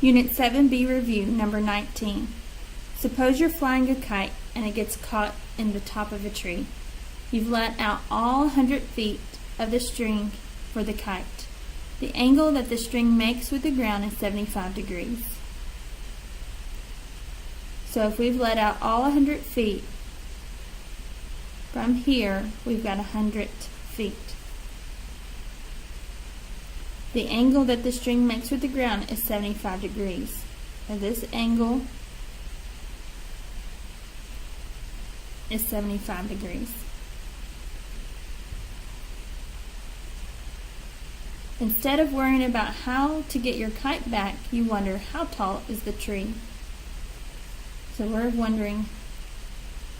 Unit 7B Review, number 19. Suppose you're flying a kite and it gets caught in the top of a tree. You've let out all 100 feet of the string for the kite. The angle that the string makes with the ground is 75 degrees. So if we've let out all 100 feet, from here we've got 100 feet. The angle that the string makes with the ground is 75 degrees. And this angle is 75 degrees. Instead of worrying about how to get your kite back, you wonder, how tall is the tree? So we're wondering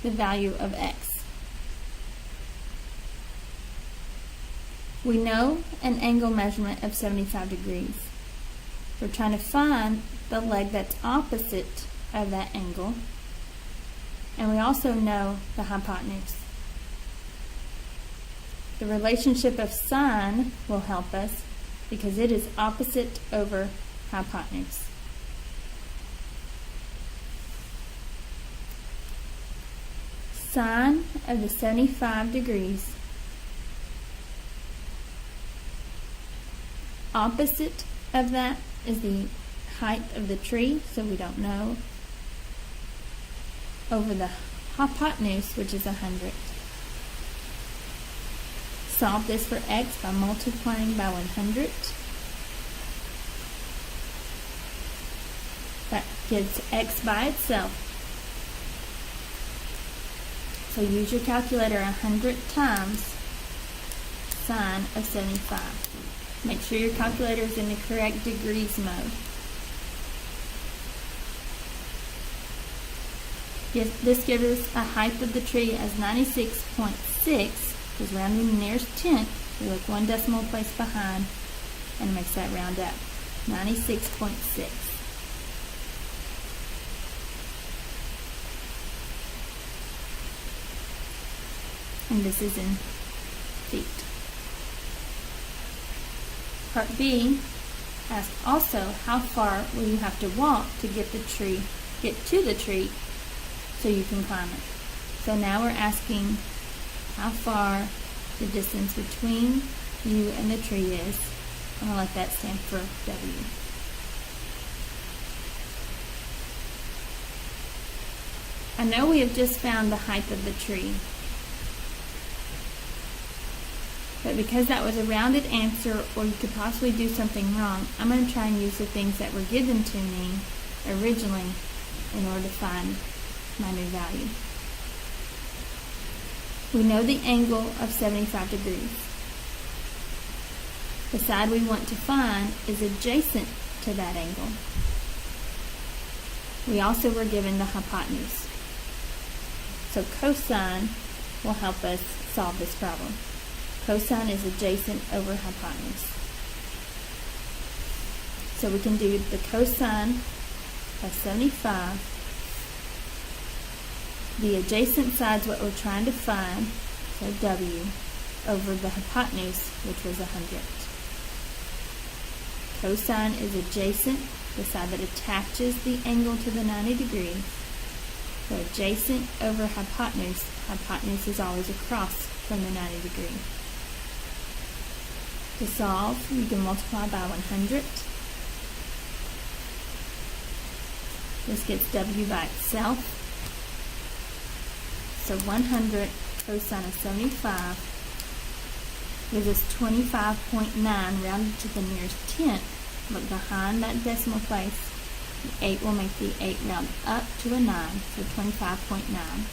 the value of x. We know an angle measurement of 75 degrees. We're trying to find the leg that's opposite of that angle. And we also know the hypotenuse. The relationship of sine will help us because it is opposite over hypotenuse. Sine of the 75 degrees opposite of that is the height of the tree, so we don't know, over the hypotenuse, which is 100. Solve this for x by multiplying by 100. That gives x by itself. So use your calculator 100 times sine of 75. Make sure your calculator is in the correct degrees mode. This gives us a height of the tree as 96.6, because rounding the nearest tenth, we look one decimal place behind, and it makes that round up. 96.6. And this is in feet. Part B asks also, how far will you have to walk to get to the tree so you can climb it? So now we're asking how far the distance between you and the tree is. I'm going to let that stand for W. I know we have just found the height of the tree. But because that was a rounded answer, or you could possibly do something wrong, I'm going to try and use the things that were given to me originally in order to find my new value. We know the angle of 75 degrees. The side we want to find is adjacent to that angle. We also were given the hypotenuse. So cosine will help us solve this problem. Cosine is adjacent over hypotenuse. So we can do the cosine of 75. The adjacent side is what we're trying to find, so W, over the hypotenuse, which was 100. Cosine is adjacent, the side that attaches the angle to the 90 degrees. So adjacent over hypotenuse. Hypotenuse is always across from the 90 degree. To solve, you can multiply by 100. This gets W by itself. So 100 cosine of 75 gives us 25.9 rounded to the nearest tenth. Look behind that decimal place. The 8 will make the 8 round up to a 9, so 25.9.